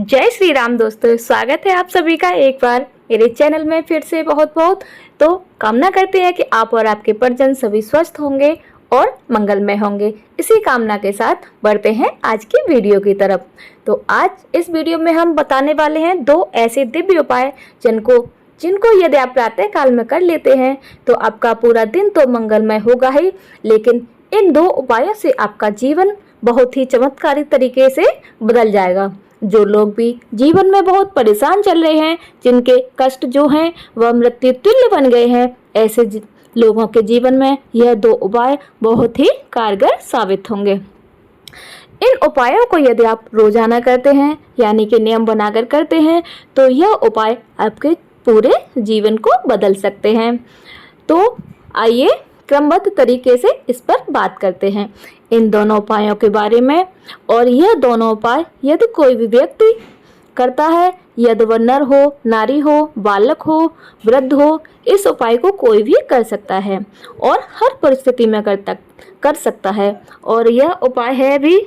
जय श्री राम दोस्तों, स्वागत है आप सभी का एक बार मेरे चैनल में फिर से बहुत बहुत। तो कामना करते हैं कि आप और आपके परिजन सभी स्वस्थ होंगे और मंगलमय होंगे। इसी कामना के साथ बढ़ते हैं आज की वीडियो की तरफ। तो आज इस वीडियो में हम बताने वाले हैं दो ऐसे दिव्य उपाय जिनको यदि आप प्रातः काल में कर लेते हैं तो आपका पूरा दिन तो मंगलमय होगा ही, लेकिन इन दो उपायों से आपका जीवन बहुत ही चमत्कारिक तरीके से बदल जाएगा। जो लोग भी जीवन में बहुत परेशान चल रहे हैं, जिनके कष्ट जो हैं वह मृत्यु तुल्य बन गए हैं, ऐसे लोगों के जीवन में यह दो उपाय बहुत ही कारगर साबित होंगे। इन उपायों को यदि आप रोजाना करते हैं यानी कि नियम बनाकर करते हैं तो यह उपाय आपके पूरे जीवन को बदल सकते हैं। तो आइए क्रमबद्ध तरीके से इस पर बात करते हैं इन दोनों उपायों के बारे में। और यह दोनों उपाय यदि कोई भी व्यक्ति करता है, यदि वह नर हो, नारी हो, बालक हो, वृद्ध हो, इस उपाय को कोई भी कर सकता है और हर परिस्थिति में कर सकता है। और यह उपाय है भी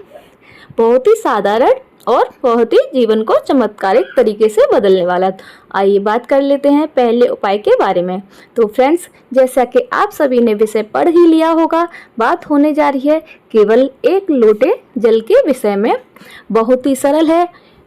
बहुत ही साधारण और बहुत ही जीवन को चमत्कारिक तरीके से बदलने वाला। आइए बात कर लेते हैं पहले उपाय के बारे में। तो फ्रेंड्स, जैसा कि आप सभी ने विषय पढ़ ही लिया होगा, बात होने जा रही है केवल एक लोटे जल के विषय में। बहुत ही सरल है।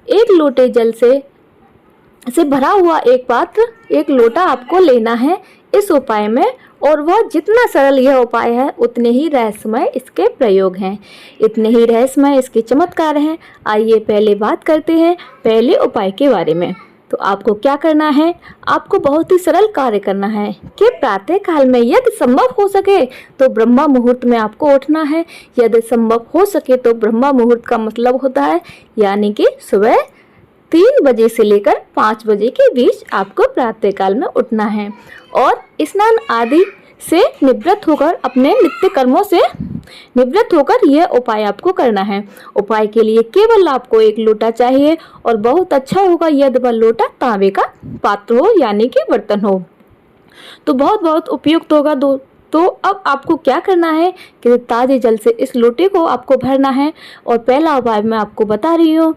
एक लोटे जल से भरा हुआ एक पात्र, एक लोटा आपको लेना है इस उपाय में। और वह जितना सरल यह उपाय है उतने ही रहस्यमय इसके प्रयोग हैं, इतने ही रहस्यमय इसके चमत्कार हैं। आइए पहले बात करते हैं पहले उपाय के बारे में। तो आपको क्या करना है, आपको बहुत ही सरल कार्य करना है कि प्रातः काल में यदि संभव हो सके तो ब्रह्मा मुहूर्त में आपको उठना है। यदि संभव हो सके तो ब्रह्मा मुहूर्त का मतलब होता है यानी कि सुबह 3 बजे से लेकर 5 बजे के बीच आपको प्रातः काल में उठना है और स्नान आदि से निवृत्त होकर, अपने नित्य कर्मों से निवृत्त होकर यह उपाय आपको करना है। उपाय के लिए केवल आपको एक लोटा चाहिए और बहुत अच्छा होगा यदि वह लोटा तांबे का पात्र हो यानी कि बर्तन हो, तो बहुत बहुत उपयुक्त होगा। तो अब आपको क्या करना है कि ताजे जल से इस लोटे को आपको भरना है। और पहला उपाय मैं आपको बता रही हूँ।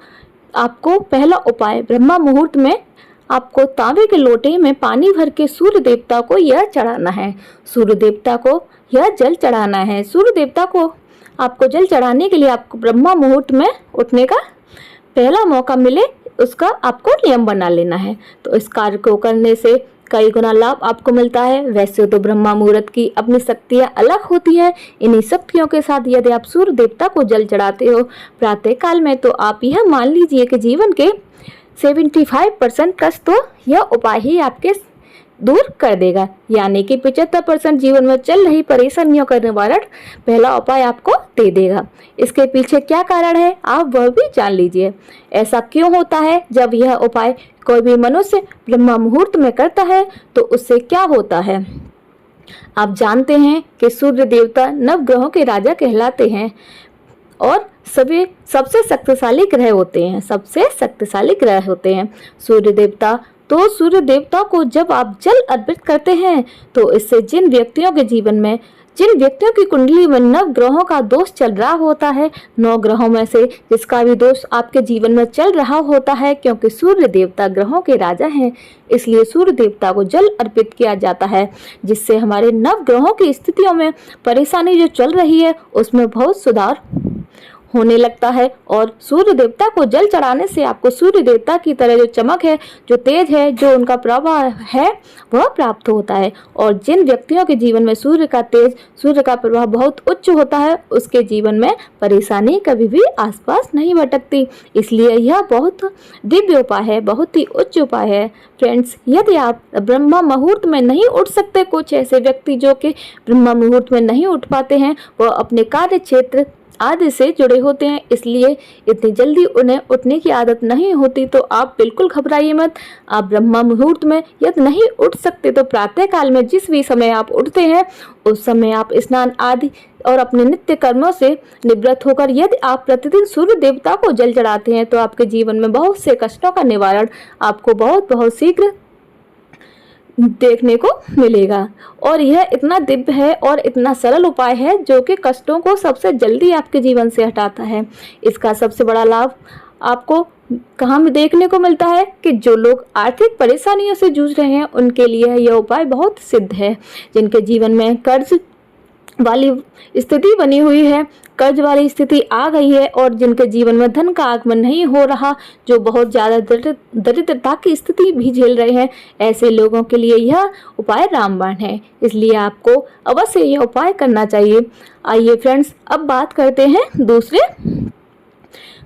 आपको पहला उपाय ब्रह्मा मुहूर्त में आपको तांबे के लोटे में पानी भर के सूर्य देवता को यह चढ़ाना है। सूर्य देवता को यह जल चढ़ाना है। सूर्य देवता को आपको जल चढ़ाने के लिए आपको ब्रह्मा मुहूर्त में उठने का पहला मौका मिले उसका आपको नियम बना लेना है। तो इस कार्य को करने से कई गुना लाभ आपको मिलता है। वैसे तो ब्रह्मा मुहूर्त की अपनी शक्तियाँ अलग होती हैं। इन्हीं शक्तियों के साथ यदि आप सूर्य देवता को जल चढ़ाते हो प्रातः काल में तो आप यह मान लीजिए कि जीवन के 75% कष्ट तो यह उपाय ही आपके दूर कर देगा, यानी कि 75% जीवन में चल रही परेशानियों का निवारण पहला उपाय आपको दे देगा। इसके पीछे क्या कारण है आप वह भी जान लीजिए। ऐसा क्यों होता है, जब यह उपाय कोई भी मनुष्य ब्रह्मा मुहूर्त में करता है तो उससे क्या होता है। आप जानते हैं कि सूर्य देवता नवग्रहों के राजा कहलाते हैं और सभी सबसे शक्तिशाली ग्रह होते हैं, सबसे शक्तिशाली ग्रह होते हैं सूर्य देवता। तो सूर्य देवता को जब आप जल अर्पित करते हैं तो इससे जिन व्यक्तियों के जीवन में, जिन व्यक्तियों की कुंडली में 9 ग्रहों का दोष चल रहा होता है, 9 ग्रहों में से जिसका भी दोष आपके जीवन में चल रहा होता है, क्योंकि सूर्य देवता ग्रहों के राजा हैं इसलिए सूर्य देवता को जल अर्पित किया जाता है, जिससे हमारे 9 ग्रहों की स्थितियों में परेशानी जो चल रही है उसमें बहुत सुधार होने लगता है। और सूर्य देवता को जल चढ़ाने से आपको सूर्य देवता की तरह जो चमक है, जो तेज है, जो उनका प्रभाव है वह प्राप्त होता है। और जिन व्यक्तियों के जीवन में सूर्य का तेज, सूर्य का प्रभाव बहुत उच्च होता है उसके जीवन में परेशानी कभी भी आसपास नहीं भटकती। इसलिए यह बहुत दिव्य उपाय है, बहुत ही उच्च उपाय है। फ्रेंड्स, यदि आप ब्रह्मा मुहूर्त में नहीं उठ सकते, कुछ ऐसे व्यक्ति जो कि ब्रह्मा मुहूर्त में नहीं उठ पाते हैं, वह अपने कार्य क्षेत्र आदि से जुड़े होते हैं, इसलिए इतनी जल्दी उन्हें उठने की आदत नहीं होती, तो आप बिल्कुल घबराइए मत। आप ब्रह्मा मुहूर्त में यदि नहीं उठ सकते तो प्रातः काल में जिस भी समय आप उठते हैं उस समय आप स्नान आदि और अपने नित्य कर्मों से निवृत्त होकर यदि आप प्रतिदिन सूर्य देवता को जल चढ़ाते हैं तो आपके जीवन में बहुत से कष्टों का निवारण आपको बहुत बहुत शीघ्र देखने को मिलेगा। और यह इतना दिव्य है और इतना सरल उपाय है जो कि कष्टों को सबसे जल्दी आपके जीवन से हटाता है। इसका सबसे बड़ा लाभ आपको कहाँ में देखने को मिलता है कि जो लोग आर्थिक परेशानियों से जूझ रहे हैं उनके लिए यह उपाय बहुत सिद्ध है। जिनके जीवन में कर्ज वाली स्थिति बनी हुई है, कर्ज वाली स्थिति आ गई है और जिनके जीवन में धन का आगमन नहीं हो रहा, जो बहुत ज़्यादा दरिद्रता की स्थिति भी झेल रहे हैं, ऐसे लोगों के लिए यह उपाय रामबाण है। इसलिए आपको अवश्य यह उपाय करना चाहिए। आइए फ्रेंड्स, अब बात करते हैं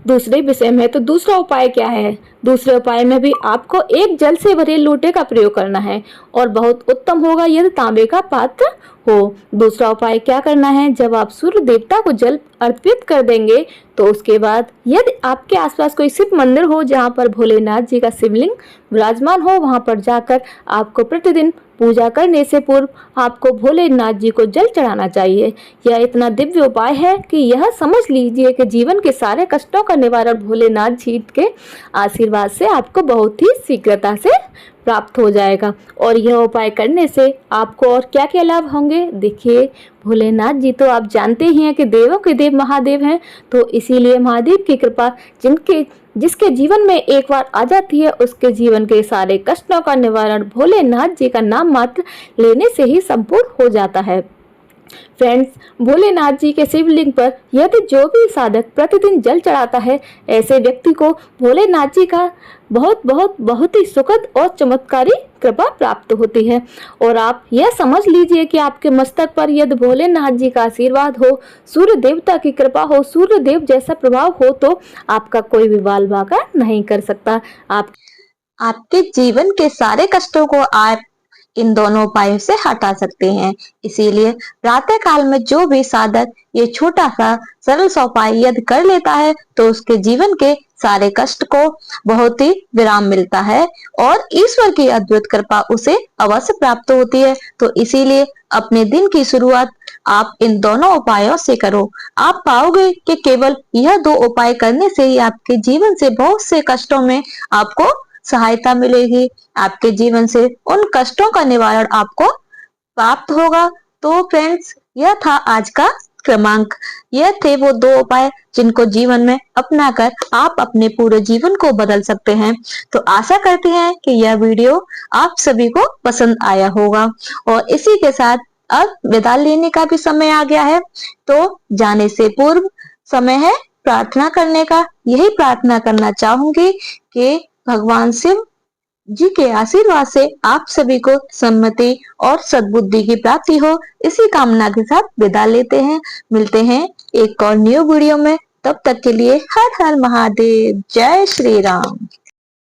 दूसरे विषय में। तो दूसरा उपाय क्या है? दूसरे उपाय में भी आपको एक जल से भरे लोटे का प्रयोग करना है और बहुत उत्तम होगा यदि तांबे का पात्र हो। दूसरा उपाय क्या करना है? जब आप सूर्य देवता को जल अर्पित कर देंगे तो उसके बाद यदि आपके आसपास कोई शिव मंदिर हो जहाँ पर भोलेनाथ जी का शिवलिंग विराजमान हो, वहाँ पर जाकर आपको प्रतिदिन पूजा करने से पूर्व आपको भोलेनाथ जी को जल चढ़ाना चाहिए। यह इतना दिव्य उपाय है कि यह समझ लीजिए कि जीवन के सारे कष्टों का निवारण भोलेनाथ जी के आशीर्वाद से आपको बहुत ही शीघ्रता से प्राप्त हो जाएगा। और यह उपाय करने से आपको और क्या क्या लाभ होंगे? देखिए, भोलेनाथ जी तो आप जानते ही हैं कि देवों के देव महादेव हैं, तो इसीलिए महादेव की कृपा जिसके जीवन में एक बार आ जाती है उसके जीवन के सारे कष्टों का निवारण भोलेनाथ जी का नाम मात्र लेने से ही संपूर्ण हो जाता है। फ्रेंड्स, भोलेनाथ जी के शिवलिंग पर यदि जो भी साधक प्रतिदिन जल चढ़ाता है, ऐसे व्यक्ति को भोलेनाथ जी का बहुत ही सुखद और चमत्कारी कृपा प्राप्त होती है। और आप यह समझ लीजिए कि आपके मस्तक पर यदि भोलेनाथ जी का आशीर्वाद हो, सूर्य देवता की कृपा हो, सूर्य देव जैसा प्रभाव हो, तो आपका कोई भी बाल बाका नहीं कर सकता। आपके जीवन के सारे कष्टों को आप इन दोनों उपायों से हटा सकते हैं। इसीलिए प्रातः काल में जो भी साधक ये छोटा सा सरल सा उपाय यदि कर लेता है तो उसके जीवन के सारे कष्ट को बहुत ही विराम मिलता है और ईश्वर की अद्भुत कृपा उसे अवश्य प्राप्त होती है। तो इसीलिए अपने दिन की शुरुआत आप इन दोनों उपायों से करो। आप पाओगे कि केवल यह दो उपाय करने से ही आपके जीवन से बहुत से कष्टों में आपको सहायता मिलेगी। आपके जीवन से उन कष्टों का निवारण आपको प्राप्त होगा। तो फ्रेंड्स, यह था आज का क्रमांक। यह थे वो दो उपाय जिनको जीवन में अपनाकर आप अपने पूरे जीवन को बदल सकते हैं। तो आशा करते हैं कि यह वीडियो आप सभी को पसंद आया होगा और इसी के साथ अब विदा लेने का भी समय आ गया है। तो जाने से पूर्व समय है प्रार्थना करने का। यही प्रार्थना करना चाहूंगी कि भगवान शिव जी के आशीर्वाद से आप सभी को सम्मति और सद्बुद्धि की प्राप्ति हो। इसी कामना के साथ विदा लेते हैं। मिलते हैं एक और न्यू वीडियो में। तब तक के लिए हर हर महादेव, जय श्री राम।